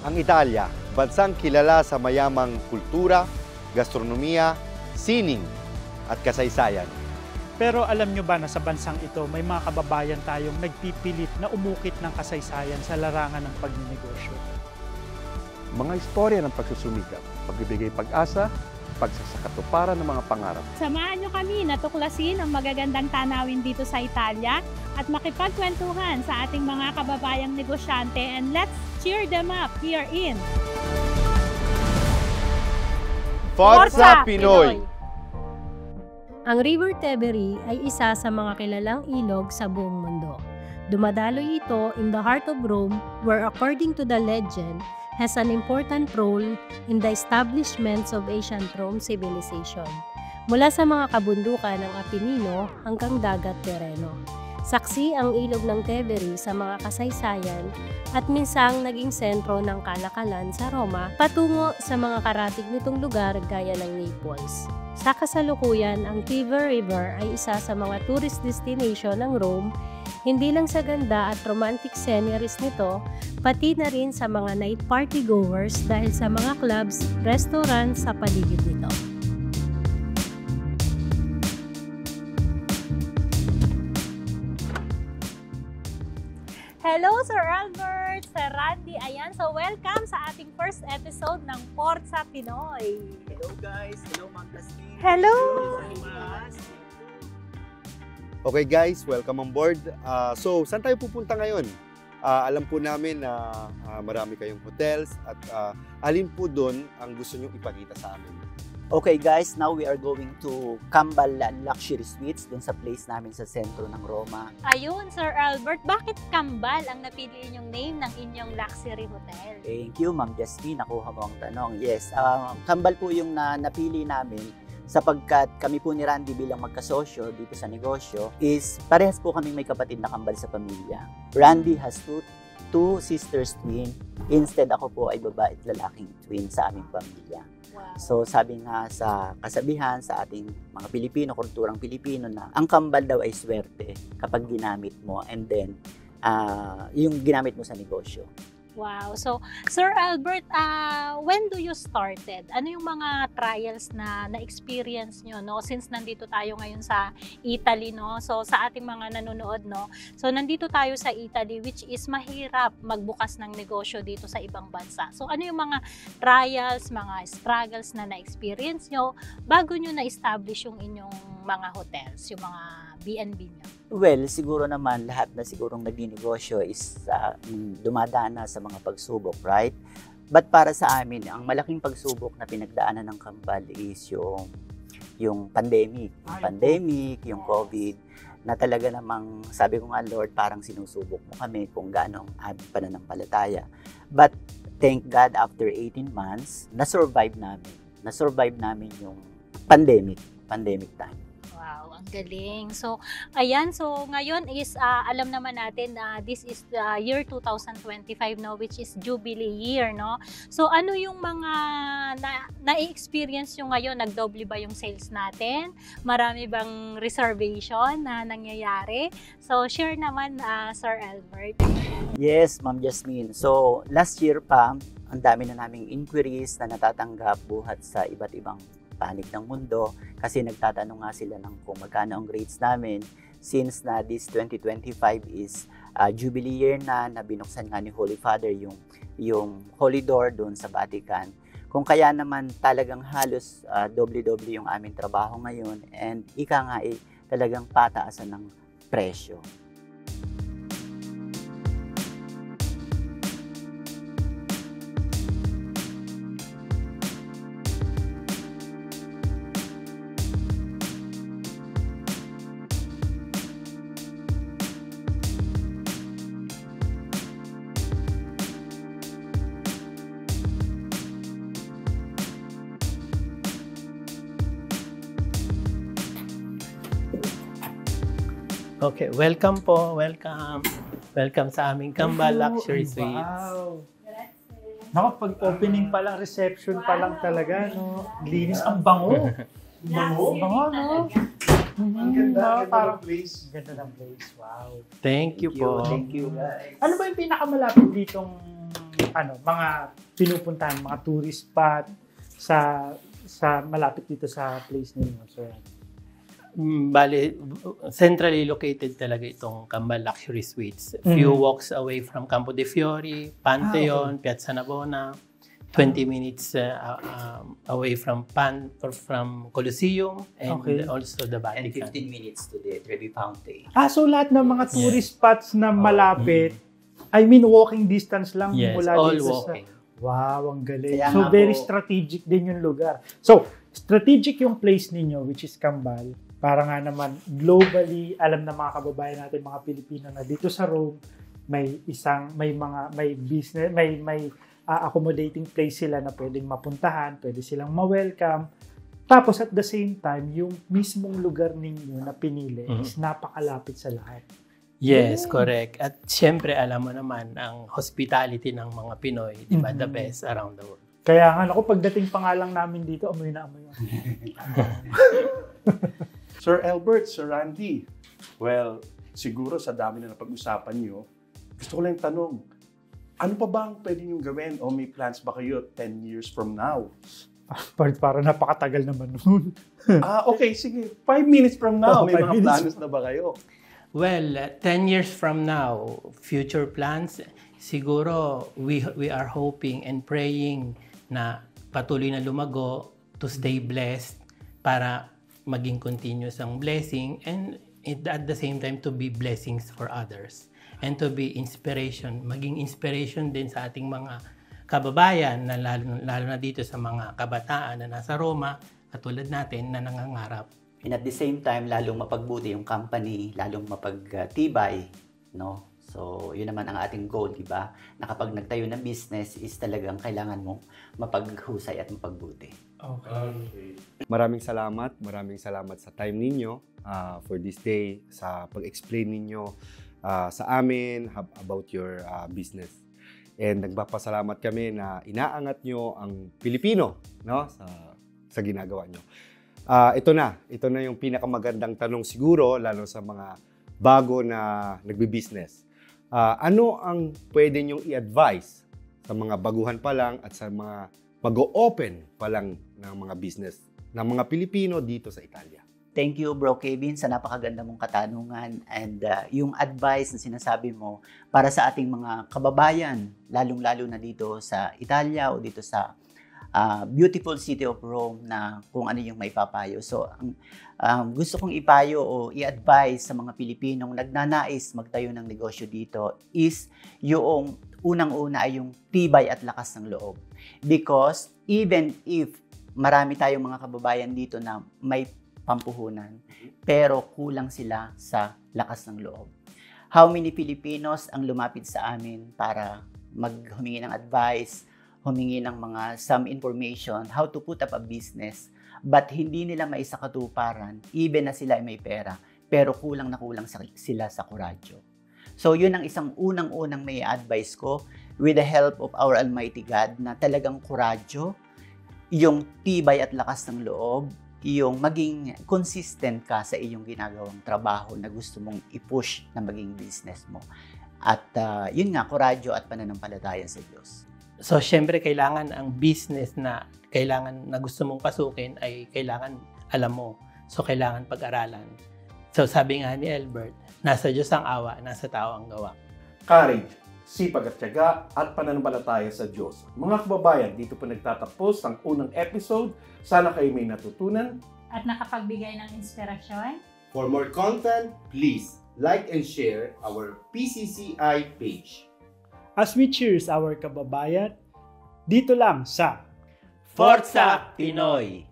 Ang Italia, bansang kilala sa mayamang kultura, gastronomiya, sining at kasaysayan. Pero alam nyo ba na sa bansang ito may mga kababayan tayong nagpipilit na umukit ng kasaysayan sa larangan ng pagninegosyo? Mga istorya ng pagsusumikap, pagbibigay pag-asa, pagsasakatuparan ng mga pangarap. Samahan nyo kami na tuklasin ang magagandang tanawin dito sa Italia at makipagkwentuhan sa ating mga kababayang negosyante, and let's cheer them up here in Forza Pinoy! Ang River Tevere ay isa sa mga kilalang ilog sa buong mundo. Dumadaloy ito in the heart of Rome, where according to the legend, has an important role in the establishments of ancient Rome civilization, mula sa mga kabundukan ng Apenino hanggang dagat terreno. Saksi ang ilog ng Tevere sa mga kasaysayan at minsang naging sentro ng kalakalan sa Roma patungo sa mga karatig nitong lugar gaya ng Naples. Sa kasalukuyan, ang Tiber River ay isa sa mga tourist destination ng Rome, hindi lang sa ganda at romantic sceneries nito, pati na rin sa mga night party goers dahil sa mga clubs, restaurants sa paligid nito. Hello, Sir Albert, Sir Randy, ayan. So, welcome sa ating first episode ng Forza Pinoy. Hello guys, hello Ma'am Plastic. Hello! Okay guys, welcome on board. So, saan tayo pupunta ngayon? Alam po namin na marami kayong hotels at alin po doon ang gusto nyong ipakita sa amin? Okay guys, now we are going to Cambal Luxury Suites dun sa place namin sa sentro ng Roma. Ayun, Sir Albert, bakit Cambal ang napili inyong name ng inyong luxury hotel? Thank you Ma'am Jasmine, nakuha mo ang tanong. Yes, Cambal po yung napili namin sapagkat kami po ni Randy bilang magkasosyo dito sa negosyo is parehas po kami may kapatid na kambal sa pamilya. Randy has two sisters twin, instead ako po ay babae at lalaking twin sa aming pamilya. Wow. So sabi nga sa kasabihan sa ating mga Pilipino, kulturang Pilipino na ang kambal daw ay swerte kapag ginamit mo, and then yung ginamit mo sa negosyo. Wow. So, Sir Albert, when do you started? Ano yung mga trials na na-experience nyo, no? Since nandito tayo ngayon sa Italy, no? So, sa ating mga nanonood, no? So, nandito tayo sa Italy, which is mahirap magbukas ng negosyo dito sa ibang bansa. So, ano yung mga trials, mga struggles na na-experience nyo bago nyo na-establish yung inyong mga hotels, yung mga B&B nyo? Well, siguro naman lahat na sigurong nagninegosyo is dumadaan sa mga pagsubok, right? But para sa amin, ang malaking pagsubok na pinagdaanan ng Cambal is yung pandemic. Yung COVID, na talaga namang, sabi ko nga, Lord, parang sinusubok mo kami kung gaano ang aming pananampalataya. But thank God, after 18 months, na-survive namin yung pandemic time. Wow, ang galing. So, ayan. So, ngayon is, alam naman natin na this is the year 2025, no? Which is Jubilee year, no? So, ano yung mga na-experience nyo ngayon? Nagdoble ba yung sales natin? Marami bang reservation na nangyayari? So, share naman, Sir Albert. Yes, Ma'am Jasmine. So, last year pa, ang dami na naming inquiries na natatanggap buhat sa iba't ibang panig ng mundo kasi nagtatanong nga sila ng kung magkano ang rates namin since na this 2025 is Jubilee year na binuksan nga ni Holy Father yung Holy Door doon sa Vatican. Kung kaya naman talagang halos doble-doble yung aming trabaho ngayon, and ika nga talagang pataasan ng presyo. Okay, welcome po. Welcome. Welcome sa aming Cambal Luxury Suites. Wow! Naku, pag-opening pa lang, reception pa lang talaga, no? Linis, ang bango. Bango, no? Ang ganda ng place. Ganda ng place, wow. Thank you po. Thank you guys. Ano ba yung pinakamalapit ditong mga pinupuntahan, mga tourist spot sa malapit dito sa place ninyo, sir? Bale, centrally located talaga itong Kambal Luxury Suites. Few walks away from Campo de Fiori, Pantheon, Piazza Navona, 20 minutes away from Colosseum, and also the And Vatican. 15 minutes to the Trevi Fountain. So lahat ng mga tourist spots na malapit, I mean walking distance lang mula all dito walking. Wow, ang galing. Kaya So nga very po, strategic din yung lugar. So, strategic yung place ninyo, which is Kambal. Para nga naman globally, alam na mga kababayan natin, mga Pilipino na dito sa Rome, may business, may accommodating place sila na pwedeng mapuntahan, pwede silang ma-welcome. Tapos at the same time, yung mismong lugar ninyo na pinili is napakalapit sa lahat. Yes, correct. At syempre, alam mo naman, ang hospitality ng mga Pinoy, di ba, the best around the world. Kaya nga, pagdating pa nga lang namin dito, amoy na amoy. Sir Albert, Sir Randy, well, siguro sa dami na napag-usapan nyo, gusto ko lang tanong, ano pa ba ang pwede nyo gawin o may plans ba kayo 10 years from now? Para napakatagal naman nun. Okay, sige. 5 minutes from now, may 5 mga minutes. planos na ba kayo? Well, 10 years from now, future plans, siguro we are hoping and praying na patuloy na lumago, to stay blessed, para maging continuous ang blessing, and at the same time to be blessings for others. And to be inspiration, maging inspiration din sa ating mga kababayan, na lalo na dito sa mga kabataan na nasa Roma, katulad natin na nangangarap. And at the same time, lalong mapagbuti yung company, lalong mapagtibay, no? So, yun naman ang ating goal, di ba? Na kapag nagtayo ng business is talagang kailangan mong mapaghusay at mapagbuti. Okay. Maraming salamat sa time ninyo for this day, sa pag-explain ninyo sa amin about your business. And nagpapasalamat kami na inaangat nyo ang Pilipino, no, sa ginagawa nyo. Ito na yung pinakamagandang tanong siguro, lalo sa mga bago na nagbi-business. Ano ang pwede nyong i-advise sa mga baguhan pa lang at sa mga mag-o-open pa lang ng mga business ng mga Pilipino dito sa Italia? Thank you, Bro Kevin, sa napakaganda mong katanungan, and yung advice na sinasabi mo para sa ating mga kababayan, lalong-lalo na dito sa Italia o dito sa beautiful city of Rome, na kung ano yung maipapayo. So, ang gusto kong ipayo o i-advise sa mga Pilipinong nagnanais magtayo ng negosyo dito is yung unang-una ay yung tibay at lakas ng loob. Because even if marami tayong mga kababayan dito na may pampuhunan, pero kulang sila sa lakas ng loob. How many Filipinos ang lumapit sa amin para humingi ng advice, humingi ng some information, how to put up a business, but hindi nila maisakatuparan, even na sila ay may pera, pero kulang na kulang sila sa kuradyo. So yun ang isang unang-unang may advice ko, with the help of our Almighty God, na talagang kuradyo, yung tibay at lakas ng loob, yung maging consistent ka sa iyong ginagawang trabaho na gusto mong i-push na maging business mo. At yun nga, kuradyo at pananampalataya sa Diyos. So, syempre, kailangan ang business na kailangan na gusto mong pasukin ay kailangan alam mo. So, kailangan pag-aralan. So, sabi nga ni Albert, nasa Diyos ang awa, nasa tao ang gawa. Courage, sipag at tiyaga at pananampalataya sa Diyos. Mga kababayan, dito po nagtatapos ang unang episode. Sana kayo may natutunan At nakapagbigay ng inspirasyon. For more content, please like and share our PCCI page. As we cheers our kababayan, dito lang sa Forza Pinoy!